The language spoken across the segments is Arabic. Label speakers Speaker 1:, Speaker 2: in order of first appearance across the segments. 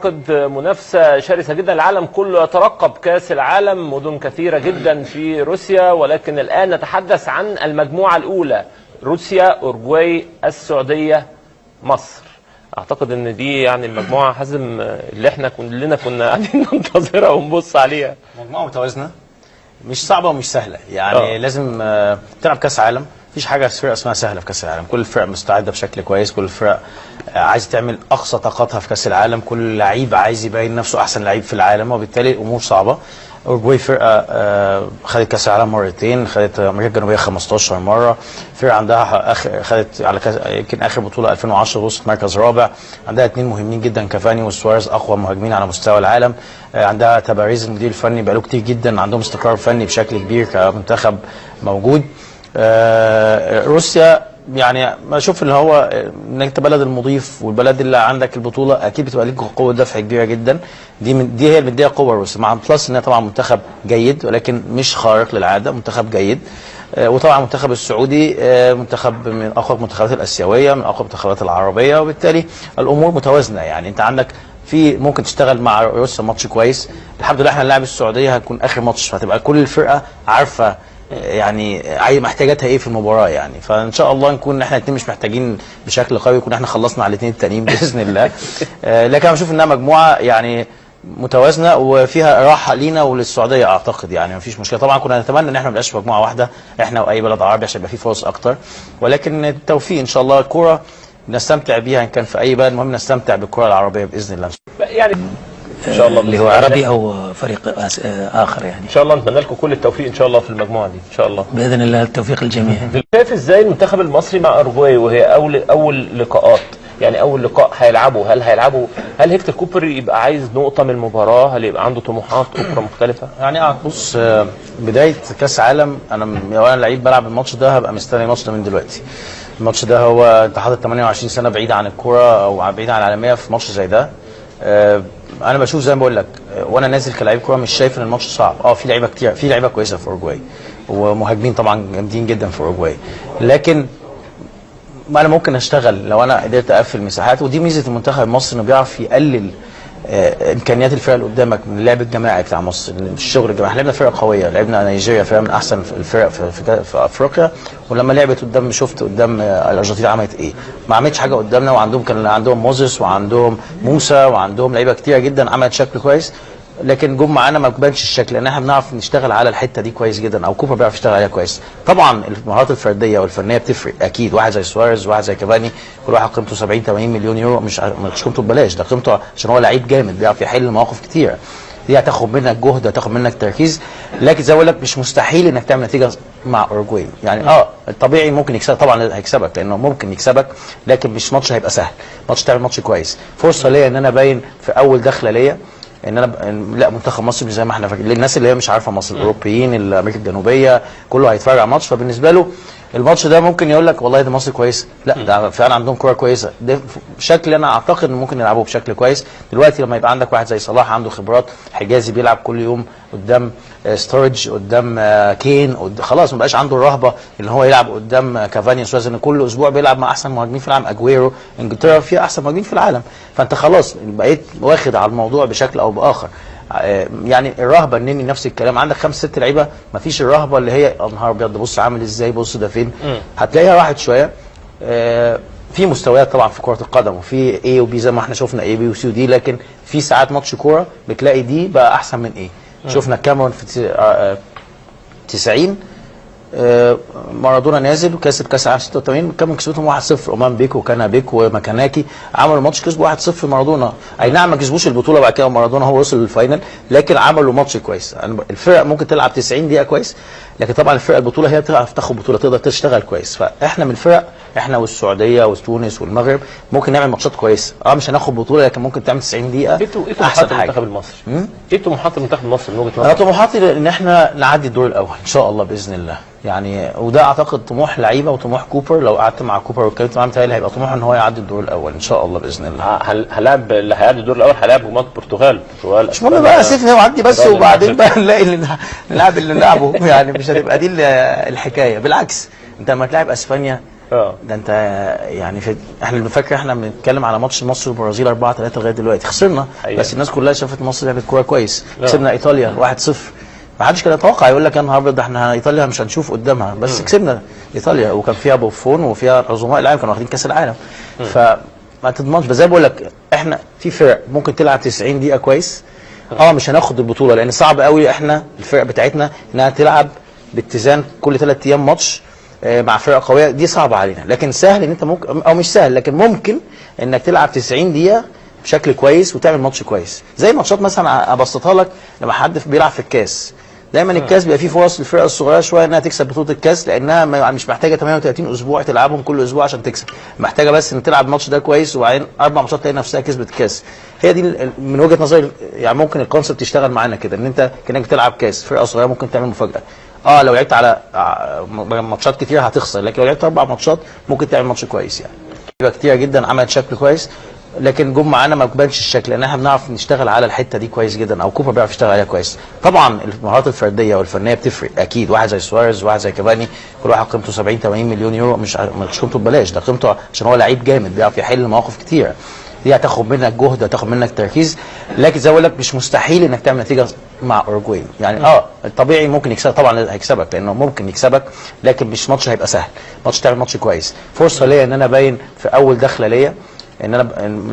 Speaker 1: اعتقد منافسه شرسه جدا. العالم كله يترقب كاس العالم، مدن كثيره جدا في روسيا، ولكن الان نتحدث عن المجموعه الاولى: روسيا، اورجواي، السعوديه، مصر. اعتقد ان دي يعني المجموعه حازم اللي احنا كلنا كنا قاعدين ننتظرها ونبص عليها.
Speaker 2: مجموعه متوازنه، مش صعبه ومش سهله، يعني لازم تلعب كاس عالم. مفيش حاجه فرقه اسمها سهله في كاس العالم، كل الفرق مستعده بشكل كويس، كل الفرق عايز تعمل اقصى طاقتها في كاس العالم، كل لعيب عايز يبين نفسه احسن لعيب في العالم، وبالتالي الامور صعبه. اورجواي فرقه خدت كاس العالم مرتين، خدت امريكا الجنوبيه 15 مره، فرقه عندها خدت على كاس يمكن اخر بطوله 2010 وصلت مركز رابع، عندها اثنين مهمين جدا، كافاني وسواريز، اقوى مهاجمين على مستوى العالم، عندها تباريز المدير الفني بقاله كتير جدا، عندهم استقرار فني بشكل كبير كمنتخب موجود. روسيا يعني بشوف اللي هو انك انت بلد المضيف والبلد اللي عندك البطوله، اكيد بتبقى ليك قوه دفع كبيره جدا. دي هي اللي مديها قوه روسيا، مع بلس انها طبعا منتخب جيد ولكن مش خارق للعاده، منتخب جيد. وطبعا المنتخب السعودي منتخب من اقوى المنتخبات الاسيويه، من اقوى المنتخبات العربيه، وبالتالي الامور متوازنه. يعني انت عندك في ممكن تشتغل مع روسيا ماتش كويس. الحمد لله احنا هنلاعب السعوديه، هتكون اخر ماتش، فهتبقى كل الفرقه عارفه يعني محتاجاتها ايه في المباراه يعني. فان شاء الله نكون احنا الاثنين مش محتاجين بشكل قوي، يكون احنا خلصنا على الاثنين التانيين باذن الله. لكن انا بشوف انها مجموعه يعني متوازنه وفيها راحه لينا وللسعوديه اعتقد، يعني مفيش مشكله. طبعا كنا نتمنى ان احنا ما نبقاش في مجموعه واحده احنا واي بلد عربي عشان يبقى في فرص اكتر، ولكن التوفيق ان شاء الله. الكوره نستمتع بيها ان كان في اي بلد، المهم نستمتع بالكره العربيه باذن الله.
Speaker 1: يعني ان شاء الله
Speaker 3: اللي هو عربي او فريق اخر يعني.
Speaker 1: ان شاء الله نتمنى لكم كل التوفيق ان شاء الله في المجموعه دي ان شاء الله
Speaker 3: باذن الله، التوفيق للجميع.
Speaker 1: شايف ازاي المنتخب المصري مع اورجواي وهي اول لقاءات، يعني اول لقاء هيلعبوا، هل هيكتور كوبر يبقى عايز نقطه من المباراه؟ هل يبقى عنده طموحات اخرى مختلفه؟
Speaker 2: يعني بص، بدايه كاس عالم انا لو انا لعيب بلعب الماتش ده هبقى مستني الماتش ده من دلوقتي. الماتش ده هو انت حاطط 28 سنه بعيد عن الكوره او بعيد عن العالميه في ماتش زي ده. انا بشوف زي ما بقول لك، وانا نازل كلاعب كوره مش شايف ان الماتش صعب. في لعيبه كتير، في لعيبه كويسه في اورجواي ومهاجمين طبعا جامدين جدا في اورجواي، لكن ما انا ممكن اشتغل لو انا قدرت اقفل مساحات. ودي ميزه المنتخب المصري انه بيعرف يقلل امكانيات الفرق اللي قدامك من اللعب الجماعي بتاع مصر، الشغل الجماعي. احنا لعبنا فرق قويه، لعبنا نيجيريا فرقه من احسن الفرق في افريقيا، ولما لعبت قدام شفت قدام الارجنتين عملت ايه. ما عملتش حاجه قدامنا، وعندهم كان عندهم موزيس وعندهم موسى وعندهم لعيبه كتيره جدا عملت شكل كويس، لكن جم معانا ما بانش الشكل، لان احنا بنعرف نشتغل على الحته دي كويس جدا، او كوبر بيعرف يشتغل عليها كويس. طبعا المهارات الفرديه والفنيه بتفرق اكيد، واحد زي سواريز وواحد زي كافاني كل واحد قيمته 70 80 مليون يورو، مش قيمته ببلاش، ده قيمته عشان هو لعيب جامد بيعرف يحل مواقف كتيره. دي هتاخد منك جهد، هتاخد منك تركيز، لكن زي ما بقول لك مش مستحيل انك تعمل نتيجه مع اورجواي. يعني الطبيعي ممكن يكسب، طبعا هيكسبك لانه ممكن يكسبك، لكن مش ماتش هيبقى سهل. ماتش تعمل ماتش كويس، فرصه ليا ان انا ابين في اول دخله ليا ان انا لا منتخب مصر مش زي ما احنا فاكرين. للناس اللي هي مش عارفه مصر، الاوروبيين، امريكا الجنوبيه، كله هيتفرج على الماتش، فبالنسبه له الماتش ده ممكن يقول لك والله ده مصر كويسه، لا ده فعلا عندهم كوره كويسه. ده بشكل انا اعتقد ان ممكن يلعبوه بشكل كويس. دلوقتي لما يبقى عندك واحد زي صلاح عنده خبرات، حجازي بيلعب كل يوم قدام ستورج، قدام كين، خلاص ما بقاش عنده الرهبه اللي هو يلعب قدام كافاني وسواريز، ان كل اسبوع بيلعب مع احسن مهاجمين في العالم. اجويرو، انجلترا فيها احسن مهاجمين في العالم، فانت خلاص بقيت واخد على الموضوع بشكل او باخر. يعني الرهبه انني نفس الكلام، عندك 5 6 لعيبه ما فيش الرهبه اللي هي يا نهار ابيض بص عامل ازاي، بص ده فين، هتلاقيها راحت شويه. في مستويات طبعا في كره القدم، وفي A وB زي ما احنا شفنا A B وC وD، لكن في ساعات ماتش كوره بتلاقي دي بقى احسن من A. شفنا كاميرون في 90 مارادونا نازل وكسب كاس العالم 86، كانوا كسبتهم 1-0. اومان بيك وكانا بيك ومكاناكي عملوا ماتش كسبوا 1-0 مارادونا. اي نعم ما كسبوش البطوله بعد كده، مارادونا هو وصل للفاينل، لكن عملوا ماتش كويس. الفرق ممكن تلعب 90 دقيقه كويس، لكن طبعا الفرق البطوله هي بتعرف تاخد بطوله، تقدر تشتغل كويس. فاحنا من الفرق، احنا والسعوديه وتونس والمغرب ممكن نعمل ماتشات كويسه. مش هناخد بطوله، لكن ممكن تعمل 90 دقيقه.
Speaker 1: ايه طموحات المنتخب المصري؟ ايه طموحات المنتخب المصري من وجهه نظرك؟
Speaker 2: انا طموحاتي ان احنا نعدي الدور الاول ان شاء الله باذن الله، يعني وده اعتقد طموح لعيبه وطموح كوبر. لو قعدت مع كوبر واتكلمت معاه متهيألي هيبقى طموحه ان هو يعدي الدور الاول ان شاء الله باذن الله.
Speaker 1: هلاعب اللي هيعدي الدور الاول هلاعب جمهور البرتغال.
Speaker 2: مش مهم بقى، سيبني وعدي بس، وبعدين بقى نلاقي نلعب اللي نلعبه. يعني مش هتبقى دي الحكايه، بالعكس انت لما تلعب اسبانيا ده انت يعني احنا فاكر احنا بنتكلم على ماتش مصر والبرازيل 4-3 لغايه دلوقتي خسرنا، بس الناس كلها شافت مصر لعبت كوره كويس. كسبنا ايطاليا 1-0، ما حدش كان يتوقع يقول لك يا نهار ابيض ده احنا ايطاليا مش هنشوف قدامها، بس كسبنا ايطاليا وكان فيها بوفون وفيها عظماء العالم كانوا واخدين كاس العالم. فما تضمنش، بس زي ما بقول لك احنا في فرق ممكن تلعب 90 دقيقه كويس، مش هناخد البطوله لان صعب قوي احنا الفرق بتاعتنا انها تلعب باتزان كل 3 ايام ماتش مع فرقه قويه، دي صعبه علينا. لكن سهل ان انت ممكن، او مش سهل لكن ممكن انك تلعب 90 دقيقه بشكل كويس وتعمل ماتش كويس. زي ماتشات مثلا ابسطها لك، لما حد بيلعب في الكاس دايما الكاس بيبقى فيه فرص للفرقه الصغيره شويه انها تكسب بطوله الكاس، لانها مش محتاجه 38 اسبوع تلعبهم كل اسبوع عشان تكسب، محتاجه بس ان تلعب الماتش ده كويس وبعدين 4 ماتشات تلاقي نفسها كسبت الكاس. هي دي من وجهه نظري يعني ممكن الكونسبت يشتغل معانا كده، ان انت كانك بتلعب كاس فرقه صغيره ممكن تعمل مفاجاه. لو لعبت على ماتشات كتير هتخسر، لكن لو لعبت 4 ماتشات ممكن تعمل ماتش كويس. يعني يبقى كتير جدا عملت شكل كويس، لكن جم معانا ما بانش الشكل، لان احنا بنعرف نشتغل على الحته دي كويس جدا، او كوبر بيعرف يشتغل عليها كويس. طبعا المهارات الفرديه والفنيه بتفرق اكيد، واحد زي سواريز واحد زي كافاني كل واحد قيمته 70 80 مليون يورو، مش قيمته ببلاش، ده قيمته عشان هو لعيب جامد بيعرف يحل مواقف كتير، دي هتاخد منك جهد هتاخد منك تركيز. لكن زي ما بقول لك مش مستحيل انك تعمل نتيجه مع اوروجواي، يعني الطبيعي ممكن يكسب، طبعا هيكسبك لانه ممكن يكسبك، لكن مش ماتش هيبقى سهل، ماتش تعمل ماتش كويس. فرصه ليا ان انا ابين في اول دخله ليا ان انا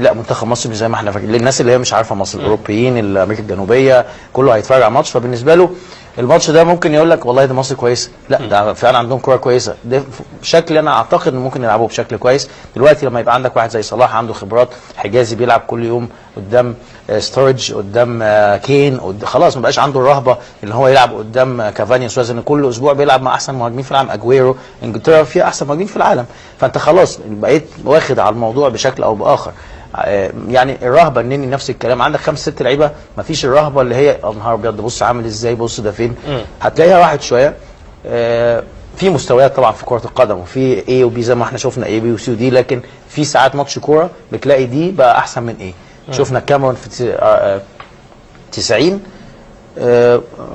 Speaker 2: لا منتخب مصر مش زي ما احنا فاكرين، للناس اللي هي مش عارفه مصر، الاوروبيين امريكا الجنوبيه كله هيتفرج على ماتش، فبالنسبه له الماتش ده ممكن يقول لك والله ده مصر كويسه، لا ده فعلا عندهم كوره كويسه، ده بشكل انا اعتقد ان ممكن يلعبوه بشكل كويس. دلوقتي لما يبقى عندك واحد زي صلاح عنده خبرات، حجازي بيلعب كل يوم قدام ستورج قدام كين، خلاص ما بقاش عنده الرهبه اللي هو يلعب قدام كافاني سواريز، ان كل اسبوع بيلعب مع احسن مهاجمين في العالم، اجويرو، انجلترا فيها احسن مهاجمين في العالم، فانت خلاص بقيت واخد على الموضوع بشكل او باخر. يعني الرهبه انني نفس الكلام، عندك 5 6 لعيبه ما فيش الرهبه اللي هي نهار ابيض بص عامل ازاي، بص ده فين، هتلاقيها واحد شويه. في مستويات طبعا في كره القدم، وفي A وB زي ما احنا شفنا A B وC وD، لكن في ساعات ماتش كوره بتلاقي دي بقى احسن من A. شفنا كاميرون في 90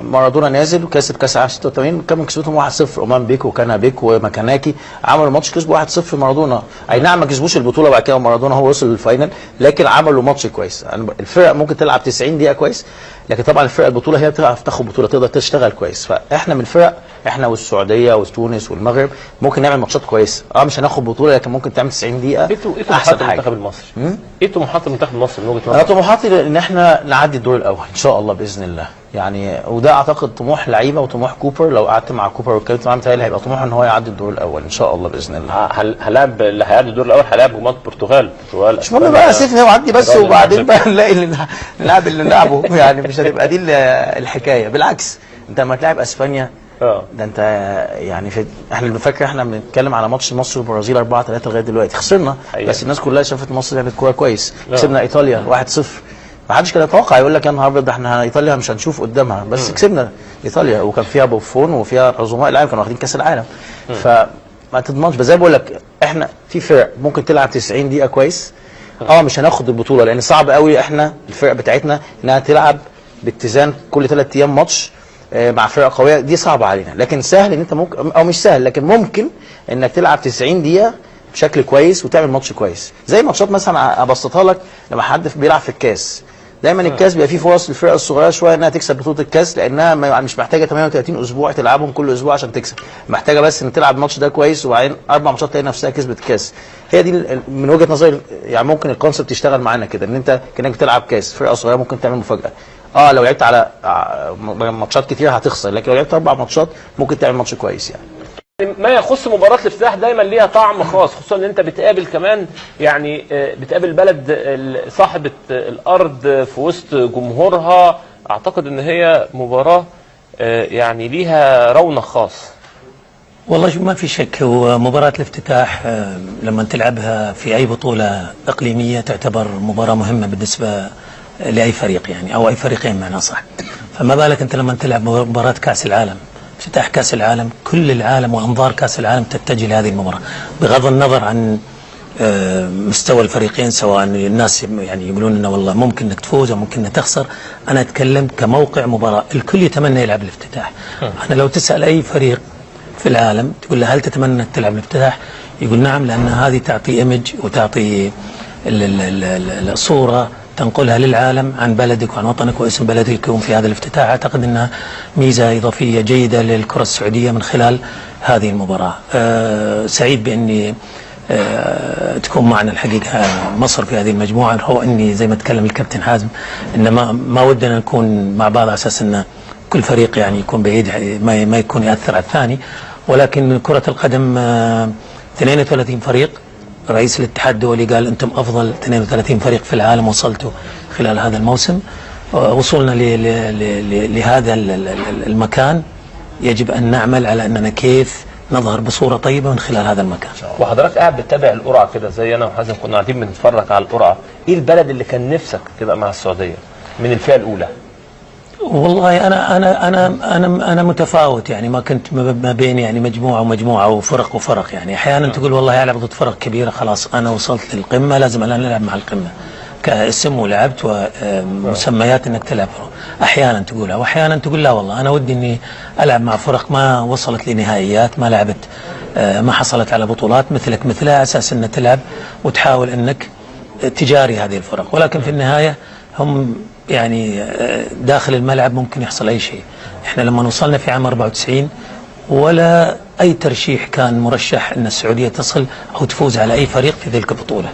Speaker 2: مارادونا نازل وكسب كاس العالم 86، كانوا كسبتهم 1-0، اومان بيك وكانا بيك ومكاناكي عملوا ماتش كسبوا 1-0 مارادونا، اي نعم ما كسبوش البطوله بعد كده مارادونا هو وصل للفاينل، لكن عملوا ماتش كويس. الفرق ممكن تلعب 90 دقيقه كويس، لكن طبعا الفرق البطوله هي بتعرف تاخد بطوله، تقدر تشتغل كويس. فاحنا من الفرق، احنا والسعوديه وتونس والمغرب ممكن نعمل ماتشات كويسه، مش هناخد بطوله لكن ممكن تعمل 90 دقيقه.
Speaker 1: ايه طموحات المنتخب المصري؟ ايه طموحات المنتخب المصري من وجهه نظرك؟
Speaker 2: طموحاتي ان احنا نعدي الدور الاول ان شاء الله باذن الله، يعني وده اعتقد طموح لعيبه وطموح كوبر. لو قعدت مع كوبر واتكلمت معاه متهيألي هيبقى طموحه ان هو يعدي الدور الاول ان شاء الله باذن الله.
Speaker 1: هلاعب اللي هيعدي الدور الاول هلاعب هجمات البرتغال
Speaker 2: مش مهم بقى سيبني وعدي بس، وبعدين بقى نلاقي نلعب اللي نلعبه، يعني مش هتبقى دي الحكايه، بالعكس انت لما تلعب اسبانيا ده انت يعني احنا فاكر احنا بنتكلم على ماتش مصر والبرازيل 4-3 لغايه دلوقتي خسرنا، بس الناس كلها شافت مصر لعبت كوره كويس. كسبنا ايطاليا 1-0، ما حدش كان يتوقع يقول لك يا نهار ابيض ده احنا ايطاليا مش هنشوف قدامها، بس كسبنا ايطاليا وكان فيها بوفون وفيها عظماء العالم كانوا واخدين كاس العالم. فما تضمنش، بس زي ما بقول لك احنا في فرق ممكن تلعب 90 دقيقه كويس، مش هناخد البطوله لان صعب قوي احنا الفرق بتاعتنا انها تلعب باتزان كل 3 ايام ماتش مع فرقه قويه، دي صعبه علينا. لكن سهل ان انت ممكن، او مش سهل لكن ممكن انك تلعب 90 دقيقه بشكل كويس وتعمل ماتش كويس. زي ماتشات مثلا ابسطها لك، لما حد بيلعب في الكاس دايما الكاس بيبقى فيه فرص للفرقه الصغيره شويه انها تكسب بطوله الكاس، لانها مش محتاجه 38 اسبوع تلعبهم كل اسبوع عشان تكسب، محتاجه بس ان تلعب الماتش ده كويس وبعدين 4 ماتشات تلاقي نفسها كسبت الكاس. هي دي من وجهه نظري يعني ممكن الكونسبت يشتغل معانا كده، ان انت كانك بتلعب كاس فرقه صغيره ممكن تعمل مفاجاه. لو لعبت على ماتشات كتير هتخسر، لكن لو لعبت 4 ماتشات ممكن تعمل ماتش كويس. يعني
Speaker 1: ما يخص مباراة الافتتاح دايما ليها طعم خاص، خصوصا ان انت بتقابل كمان يعني بتقابل بلد صاحبة الارض في وسط جمهورها. اعتقد ان هي مباراة يعني ليها رونق خاص.
Speaker 3: والله شو ما في شك، هو مباراة الافتتاح لما تلعبها في اي بطولة اقليمية تعتبر مباراة مهمة بالنسبة لاي فريق، يعني او اي فريقين معناه صح. فما بالك انت لما تلعب مباراة كاس العالم، افتتاح كاس العالم، كل العالم وانظار كاس العالم تتجه لهذه المباراه، بغض النظر عن مستوى الفريقين، سواء الناس يعني يقولون انه والله ممكن انك تفوز او ممكن انك تخسر. انا اتكلم كموقع مباراه، الكل يتمنى يلعب الافتتاح. انا لو تسال اي فريق في العالم تقول له هل تتمنى انك تلعب الافتتاح، يقول نعم، لأن هذه تعطي إيمج وتعطي الصورة تنقلها للعالم عن بلدك وعن وطنك واسم بلدك يكون في هذا الافتتاح. أعتقد أنها ميزة إضافية جيدة للكرة السعودية من خلال هذه المباراة. سعيد بأني تكون معنا الحقيقة مصر في هذه المجموعة. هو أني زي ما تكلم الكابتن حازم إن ما ودنا نكون مع بعض على أساس أن كل فريق يعني يكون بعيد ما يكون يأثر على الثاني، ولكن كرة القدم 32 فريق. رئيس الاتحاد الدولي قال أنتم أفضل 32 فريق في العالم وصلتوا خلال هذا الموسم. وصولنا لهذا المكان يجب أن نعمل على أننا كيف نظهر بصورة طيبة من خلال هذا المكان.
Speaker 1: وحضرتك قاعد بتتابع القرعة كده زي أنا وحازم كنا قاعدين بنتفرج على القرعة، إيه البلد اللي كان نفسك تبقى مع السعودية من الفئة الأولى؟
Speaker 3: والله أنا متفاوت يعني، ما كنت ما بين يعني مجموعة ومجموعة وفرق وفرق يعني. أحيانا تقول والله ألعب ضد فرق كبيرة خلاص أنا وصلت للقمة لازم أنا ألعب مع القمة كاسم ولعبت ومسميات انك تلعب. احيانا تقولها واحيانا تقول لا والله انا ودي اني العب مع فرق ما وصلت لنهائيات، ما لعبت ما حصلت على بطولات مثلك مثلها، على اساس انك تلعب وتحاول انك تجاري هذه الفرق. ولكن في النهايه هم يعني داخل الملعب ممكن يحصل اي شيء. احنا لما وصلنا في عام 94 ولا اي ترشيح كان مرشح ان السعوديه تصل او تفوز على اي فريق في تلك البطوله.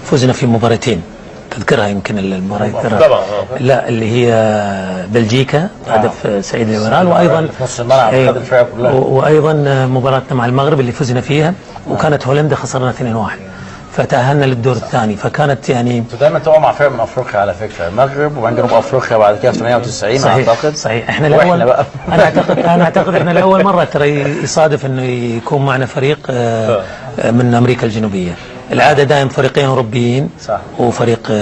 Speaker 3: فزنا في مباراتين تذكرها يمكن المباراه
Speaker 1: طبعا
Speaker 3: لا اللي هي بلجيكا هدف سعيد الوران، وايضا
Speaker 2: في نص الملعب
Speaker 3: وايضا مباراتنا مع المغرب اللي فزنا فيها، وكانت هولندا خسرنا 2-1 فتأهلنا للدور الثاني. فكانت يعني
Speaker 2: انتوا دايما تقعوا مع فرق من افريقيا على فكره، المغرب وبعدين جنوب افريقيا بعد كده في 98
Speaker 3: صحيح
Speaker 2: اعتقد.
Speaker 3: صحيح احنا الاول انا اعتقد احنا لاول مره ترى يصادف انه يكون معنا فريق من امريكا الجنوبيه. العاده دائما فريقين اوروبيين
Speaker 2: صح.
Speaker 3: وفريق